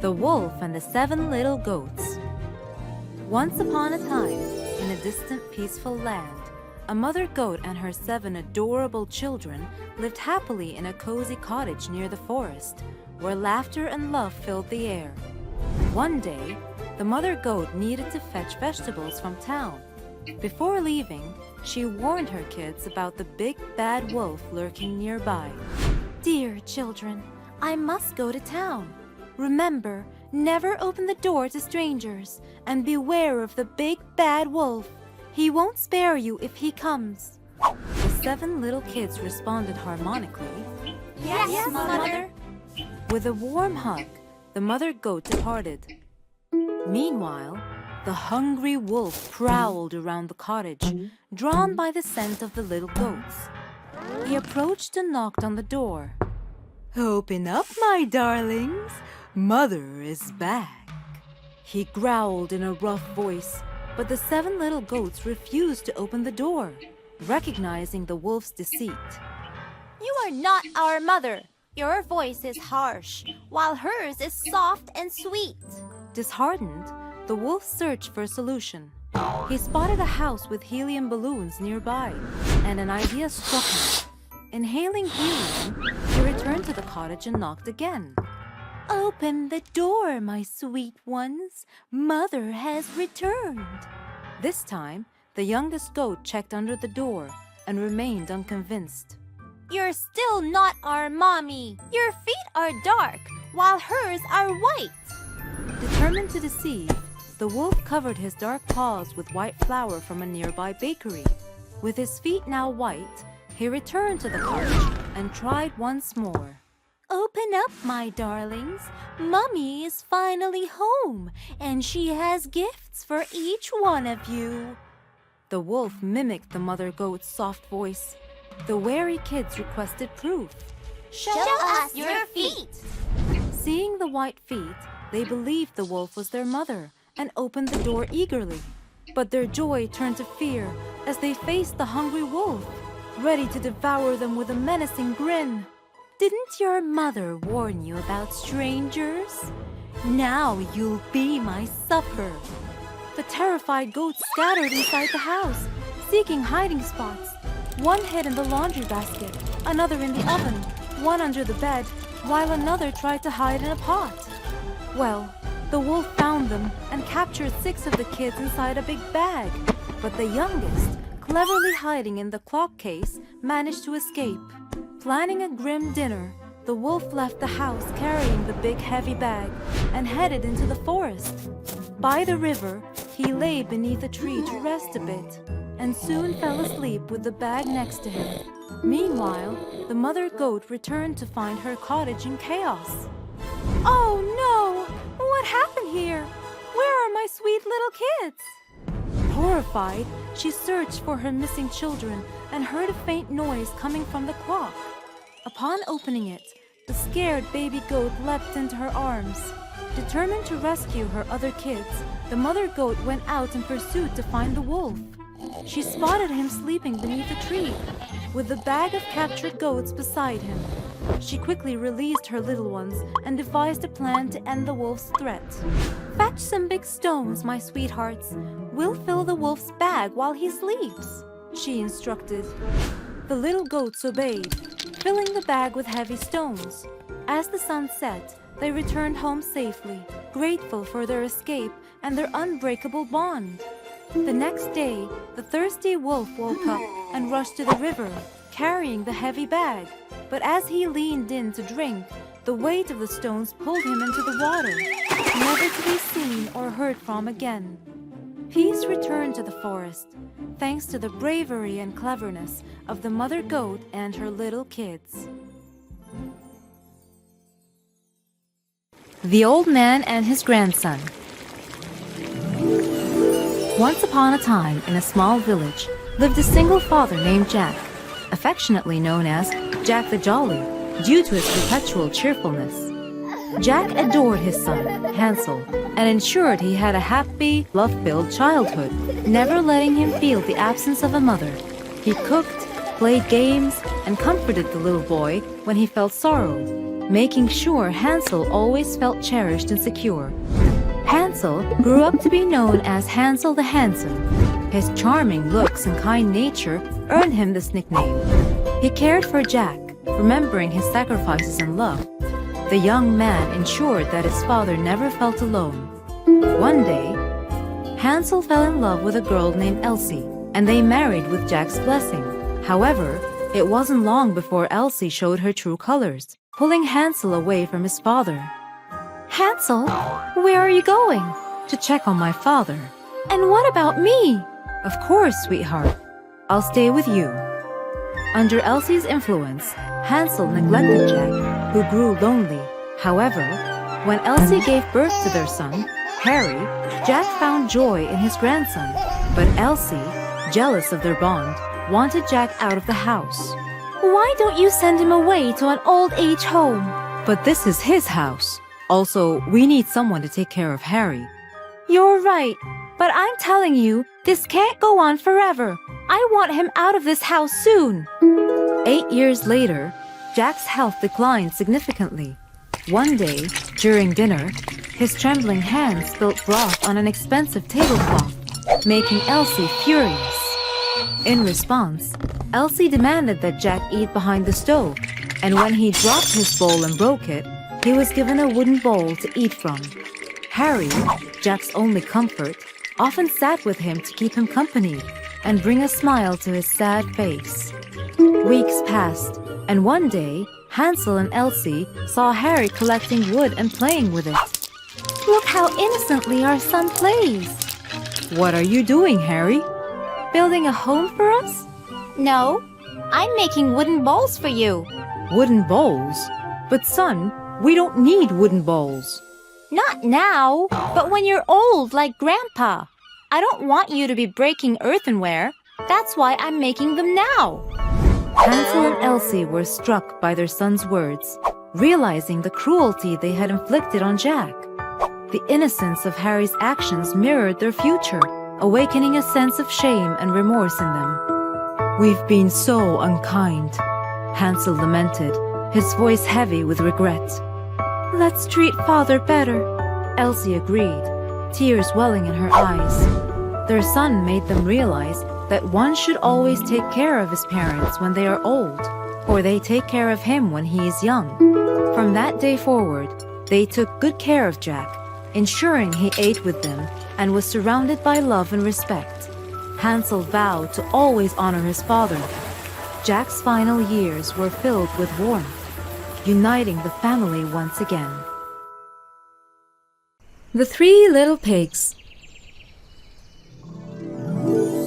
The Wolf and the Seven Little Goats. Once upon a time, in a distant peaceful land, a mother goat and her 7 adorable children lived happily in a cozy cottage near the forest, where laughter and love filled the air. One day, the mother goat needed to fetch vegetables from town. Before leaving, she warned her kids about the big bad wolf lurking nearby. "Dear children, I must go to town. Remember, never open the door to strangers, and beware of the big bad wolf. He won't spare you if he comes." The 7 little kids responded harmonically. Yes, Mother. With a warm hug, the mother goat departed. Meanwhile, the hungry wolf prowled around the cottage, drawn by the scent of the little goats. He approached and knocked on the door. "Open up, my darlings. Mother is back." He growled in a rough voice, but the 7 little goats refused to open the door, recognizing the wolf's deceit. You are not our mother. Your voice is harsh, while hers is soft and sweet. Disheartened, the wolf searched for a solution. He spotted a house with helium balloons nearby, and an idea struck him. Inhaling helium, he returned to the cottage and knocked again. "Open the door, my sweet ones. Mother has returned." This time, the youngest goat checked under the door and remained unconvinced. You're still not our mommy. Your feet are dark, while hers are white. Determined to deceive, the wolf covered his dark paws with white flour from a nearby bakery. With his feet now white, he returned to the cottage and tried once more. "Open up, my darlings. Mummy is finally home, and she has gifts for each one of you." The wolf mimicked the mother goat's soft voice. The wary kids requested proof. Show us your feet. Seeing the white feet, they believed the wolf was their mother and opened the door eagerly. But their joy turned to fear as they faced the hungry wolf, ready to devour them with a menacing grin. "Didn't your mother warn you about strangers? Now you'll be my supper." The terrified goats scattered inside the house, seeking hiding spots. One hid in the laundry basket, another in the oven, one under the bed, while another tried to hide in a pot. Well, the wolf found them and captured 6 of the kids inside a big bag, but the youngest, cleverly hiding in the clock case, managed to escape. Planning a grim dinner, the wolf left the house carrying the big heavy bag and headed into the forest. By the river, he lay beneath a tree to rest a bit and soon fell asleep with the bag next to him. Meanwhile, the mother goat returned to find her cottage in chaos. "Oh no! What happened here? Where are my sweet little kids?" Horrified, she searched for her missing children and heard a faint noise coming from the clock. Upon opening it, the scared baby goat leapt into her arms. Determined to rescue her other kids, the mother goat went out in pursuit to find the wolf. She spotted him sleeping beneath a tree, with the bag of captured goats beside him. She quickly released her little ones and devised a plan to end the wolf's threat. "Fetch some big stones, my sweethearts. We'll fill the wolf's bag while he sleeps," she instructed. The little goats obeyed, filling the bag with heavy stones. As the sun set, they returned home safely, grateful for their escape and their unbreakable bond. The next day, the thirsty wolf woke up and rushed to the river, carrying the heavy bag. But as he leaned in to drink, the weight of the stones pulled him into the water, never to be seen or heard from again. Peace returned to the forest, thanks to the bravery and cleverness of the mother goat and her little kids. The Old Man and His Grandson. Once upon a time, in a small village, lived a single father named Jack, affectionately known as Jack the Jolly, due to his perpetual cheerfulness. Jack adored his son, Hansel, and ensured he had a happy, love-filled childhood, never letting him feel the absence of a mother. He cooked, played games, and comforted the little boy when he felt sorrow. making sure Hansel always felt cherished and secure. Hansel grew up to be known as Hansel the Handsome. His charming looks and kind nature earned him this nickname. He cared for Jack, remembering his sacrifices and love. The young man ensured that his father never felt alone. One day, Hansel fell in love with a girl named Elsie, and they married with Jack's blessing. However, it wasn't long before Elsie showed her true colors, pulling Hansel away from his father. Hansel, where are you going? To check on my father. And what about me? Of course, sweetheart. I'll stay with you. Under Elsie's influence, Hansel neglected Jack, who grew lonely. However, when Elsie gave birth to their son, Harry, Jack found joy in his grandson. But Elsie, jealous of their bond, wanted Jack out of the house. Why don't you send him away to an old age home? But this is his house. Also, we need someone to take care of Harry. You're right, but I'm telling you, this can't go on forever. I want him out of this house soon. 8 years later, Jack's health declined significantly. One day, during dinner, his trembling hands spilled broth on an expensive tablecloth, making Elsie furious. In response, Elsie demanded that Jack eat behind the stove, and when he dropped his bowl and broke it, he was given a wooden bowl to eat from. Harry, Jack's only comfort, often sat with him to keep him company and bring a smile to his sad face. Weeks passed, and one day, Hansel and Elsie saw Harry collecting wood and playing with it. Look how innocently our son plays. What are you doing, Harry? Building a home for us? No, I'm making wooden bowls for you. Wooden bowls? But son, we don't need wooden bowls. Not now, but when you're old like Grandpa. I don't want you to be breaking earthenware. That's why I'm making them now. Hansel and Elsie were struck by their son's words, realizing the cruelty they had inflicted on Jack. The innocence of Harry's actions mirrored their future, awakening a sense of shame and remorse in them. "We've been so unkind," Hansel lamented, his voice heavy with regret. "Let's treat Father better," Elsie agreed, tears welling in her eyes. Their son made them realize that one should always take care of his parents when they are old, or they take care of him when he is young. From that day forward, they took good care of Jack, ensuring he ate with them and was surrounded by love and respect. Hansel vowed to always honor his father. Jack's final years were filled with warmth, uniting the family once again. The Three Little Pigs.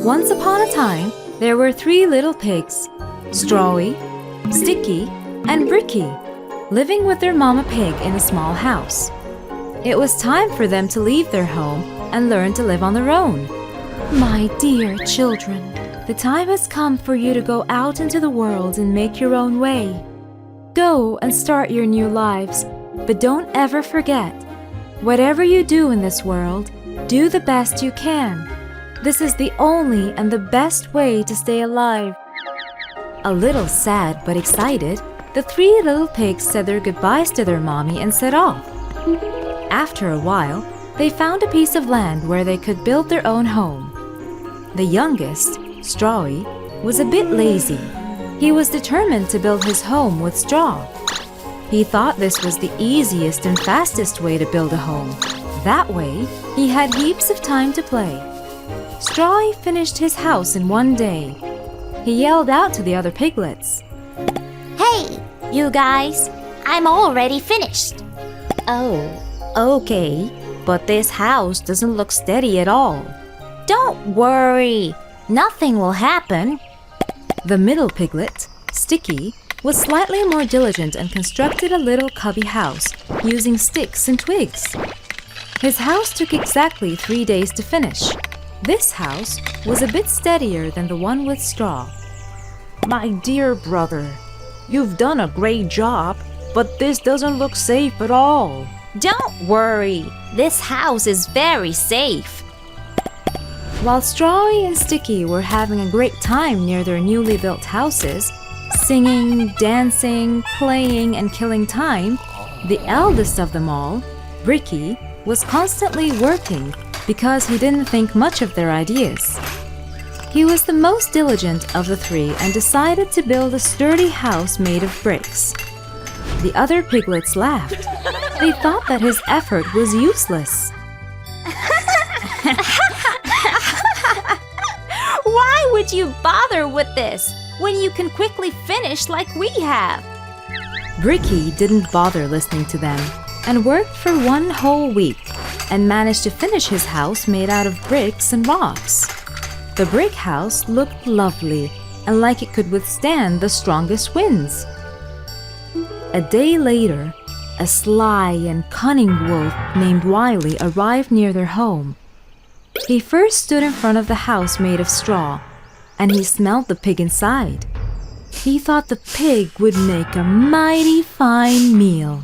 Once upon a time, there were 3 little pigs, Strawy, Sticky, and Bricky, living with their mama pig in a small house. It was time for them to leave their home and learn to live on their own. My dear children, the time has come for you to go out into the world and make your own way. Go and start your new lives, but don't ever forget, whatever you do in this world, do the best you can. This is the only and the best way to stay alive. A little sad but excited, the 3 little pigs said their goodbyes to their mommy and set off. After a while, they found a piece of land where they could build their own home. The youngest, Strawy, was a bit lazy. He was determined to build his home with straw. He thought this was the easiest and fastest way to build a home. That way, he had heaps of time to play. Strawy finished his house in one day. He yelled out to the other piglets, Hey, you guys, I'm already finished. "Oh, okay, but this house doesn't look steady at all." Don't worry, nothing will happen. The middle piglet, Sticky, was slightly more diligent and constructed a little cubby house using sticks and twigs. His house took exactly 3 days to finish. This house was a bit steadier than the one with straw. My dear brother, you've done a great job, but this doesn't look safe at all. Don't worry, this house is very safe. While Strawy and Sticky were having a great time near their newly built houses, Singing, dancing, playing, and killing time, the eldest of them all, Bricky, was constantly working because he didn't think much of their ideas. He was the most diligent of the three and decided to build a sturdy house made of bricks. The other piglets laughed. They thought that his effort was useless. Why would you bother with this when you can quickly finish like we have? Bricky didn't bother listening to them and worked for 1 whole week and managed to finish his house made out of bricks and rocks. The brick house looked lovely and like it could withstand the strongest winds. A day later, a sly and cunning wolf named Wiley arrived near their home. He first stood in front of the house made of straw, and he smelled the pig inside. He thought the pig would make a mighty fine meal.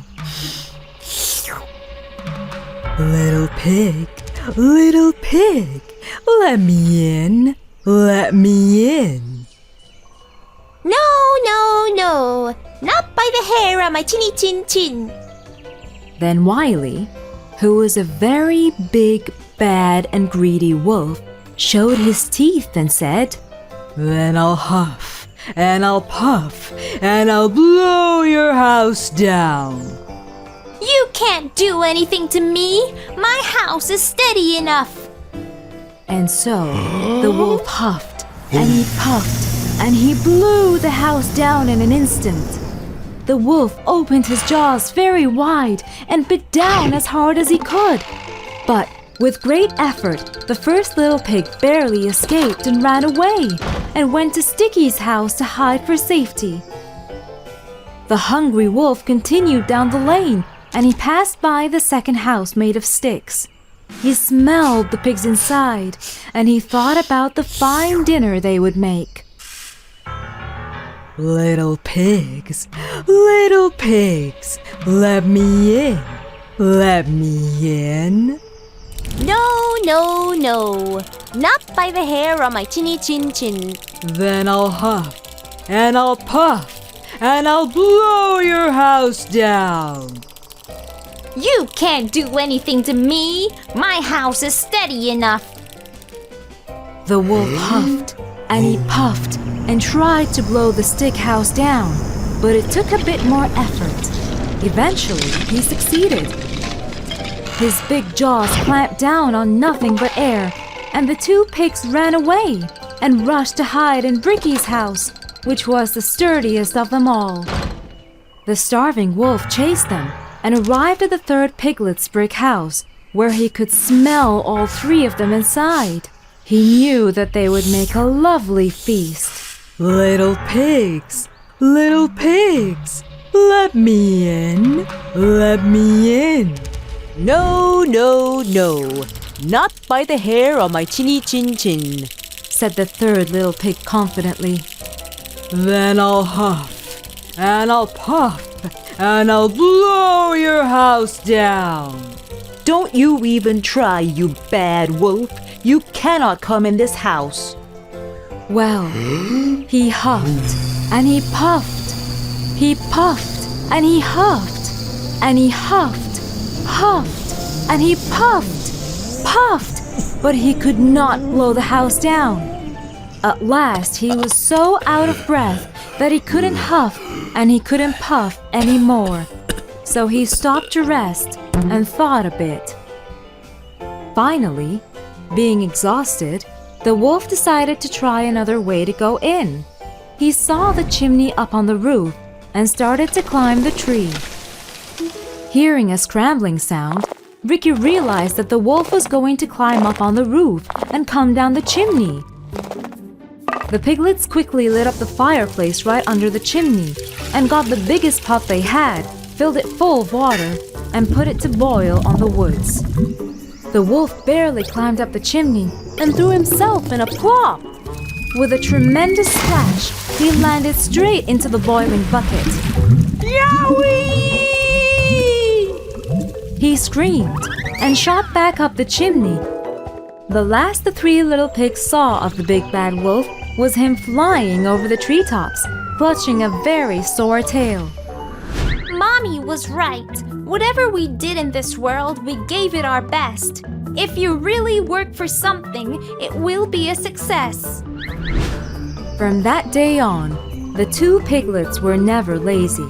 Little pig, let me in, let me in. No, not by the hair on my chinny chin chin. Then Wiley, who was a very big, bad, and greedy wolf, showed his teeth and said, Then I'll huff, and I'll puff, and I'll blow your house down. You can't do anything to me. My house is steady enough. And so the wolf huffed and he puffed and he blew the house down in an instant. The wolf opened his jaws very wide and bit down as hard as he could. But with great effort, the first little pig barely escaped and ran away and went to Sticky's house to hide for safety. The hungry wolf continued down the lane and he passed by the second house made of sticks. He smelled the pigs inside and he thought about the fine dinner they would make. Little pigs, let me in, let me in. No, not by the hair on my chinny chin chin. Then I'll huff, and I'll puff, and I'll blow your house down. You can't do anything to me. My house is steady enough. The wolf huffed and he puffed and tried to blow the stick house down, but it took a bit more effort. Eventually, he succeeded. His big jaws clamped down on nothing but air, and the two pigs ran away and rushed to hide in Bricky's house, which was the sturdiest of them all. The starving wolf chased them and arrived at the third piglet's brick house, where he could smell all three of them inside. He knew that they would make a lovely feast. Little pigs, let me in, let me in. No, not by the hair on my chinny chin chin, said the third little pig confidently. Then I'll huff, and I'll puff, and I'll blow your house down. Don't you even try, you bad wolf. You cannot come in this house. Well, he huffed and he puffed. He puffed and he huffed. And he huffed, huffed, and he puffed, but he could not blow the house down. At last, he was so out of breath that he couldn't huff and he couldn't puff anymore. So he stopped to rest and thought a bit. Finally, being exhausted, the wolf decided to try another way to go in. He saw the chimney up on the roof and started to climb the tree. Hearing a scrambling sound, Ricky realized that the wolf was going to climb up on the roof and come down the chimney. The piglets quickly lit up the fireplace right under the chimney and got the biggest pot they had, filled it full of water, and put it to boil on the woods. The wolf barely climbed up the chimney and threw himself in a plop. With a tremendous splash, he landed straight into the boiling bucket. Yowie! He screamed and shot back up the chimney. The last the three little pigs saw of the big bad wolf was him flying over the treetops clutching a very sore tail. Mommy was right. Whatever we did in this world, we gave it our best. If you really work for something, it will be a success. From that day on, the two piglets were never lazy.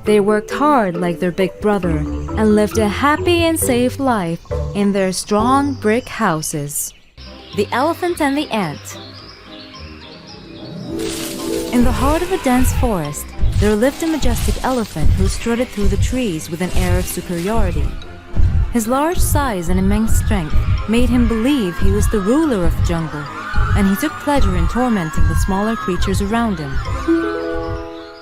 They worked hard like their big brother and lived a happy and safe life in their strong brick houses. The Elephant and the Ant. In the heart of a dense forest, there lived a majestic elephant who strutted through the trees with an air of superiority. His large size and immense strength made him believe he was the ruler of the jungle, and he took pleasure in tormenting the smaller creatures around him.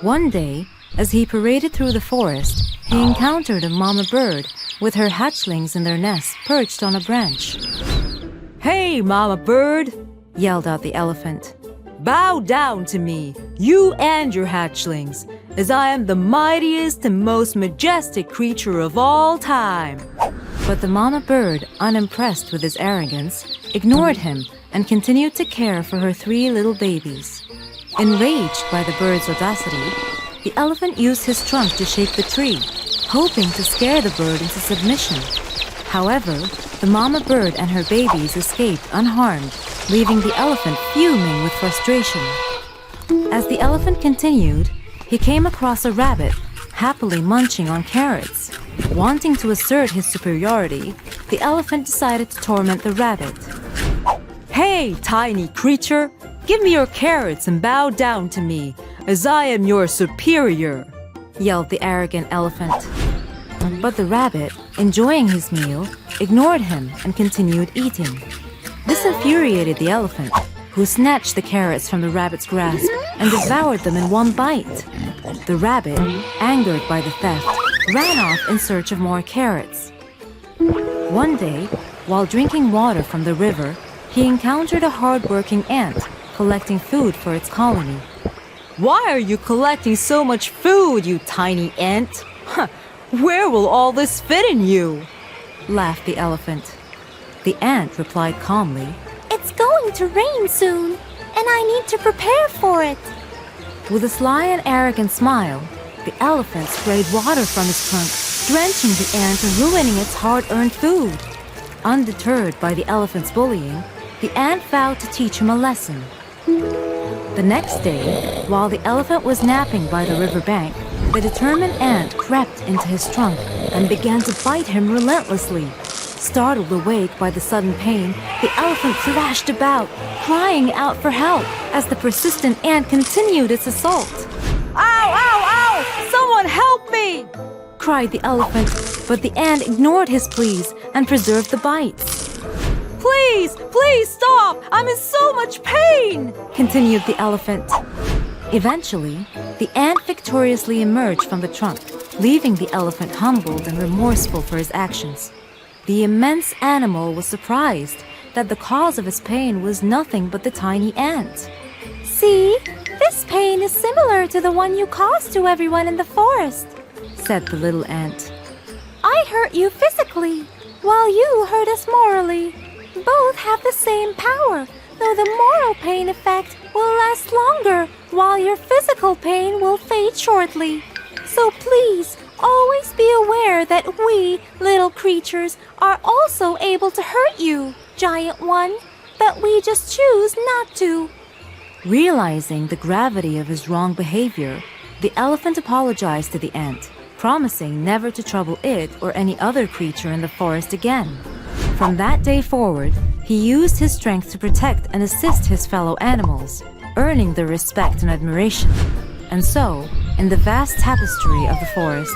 One day, as he paraded through the forest, he encountered a mama bird with her hatchlings in their nest perched on a branch. Hey, Mama Bird, Yelled out the elephant. bow down to me, you and your hatchlings, as I am the mightiest and most majestic creature of all time. But the mama bird, unimpressed with his arrogance, ignored him and continued to care for her 3 little babies. Enraged by the bird's audacity, the elephant used his trunk to shake the tree, hoping to scare the bird into submission. However, the mama bird and her babies escaped unharmed, leaving the elephant fuming with frustration. As the elephant continued, he came across a rabbit, happily munching on carrots. Wanting to assert his superiority, the elephant decided to torment the rabbit. Hey, tiny creature, give me your carrots and bow down to me, as I am your superior, Yelled the arrogant elephant. But the rabbit, enjoying his meal, ignored him and continued eating. This infuriated the elephant, who snatched the carrots from the rabbit's grasp and devoured them in one bite. The rabbit, angered by the theft, ran off in search of more carrots. One day, while drinking water from the river, he encountered a hard-working ant collecting food for its colony. Why are you collecting so much food, you tiny ant? Where will all this fit in you? Laughed the elephant. The ant replied calmly, It's going to rain soon, and I need to prepare for it. With a sly and arrogant smile, the elephant sprayed water from his trunk, drenching the ant and ruining its hard-earned food. Undeterred by the elephant's bullying, the ant vowed to teach him a lesson. The next day, while the elephant was napping by the riverbank, the determined ant crept into his trunk and began to bite him relentlessly. Startled awake by the sudden pain, the elephant thrashed about, crying out for help as the persistent ant continued its assault. Ow, ow, ow! Someone help me! Cried the elephant, but the ant ignored his pleas and preserved the bites. Please, please stop! I'm in so much pain! Continued the elephant. Eventually, the ant victoriously emerged from the trunk, leaving the elephant humbled and remorseful for his actions. The immense animal was surprised that the cause of his pain was nothing but the tiny ant. See, this pain is similar to the one you caused to everyone in the forest, said the little ant. I hurt you physically, while you hurt us morally. Both have the same power, though the moral pain effect will last longer, while your physical pain will fade shortly. So please, always be aware that we, little creatures, are also able to hurt you, giant one, but we just choose not to. Realizing the gravity of his wrong behavior, the elephant apologized to the ant, promising never to trouble it or any other creature in the forest again. From that day forward, he used his strength to protect and assist his fellow animals, earning their respect and admiration. And so, in the vast tapestry of the forest,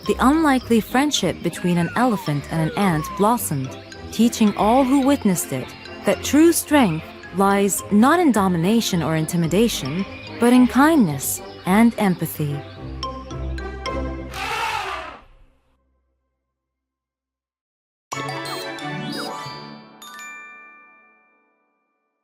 the unlikely friendship between an elephant and an ant blossomed, teaching all who witnessed it that true strength lies not in domination or intimidation, but in kindness and empathy.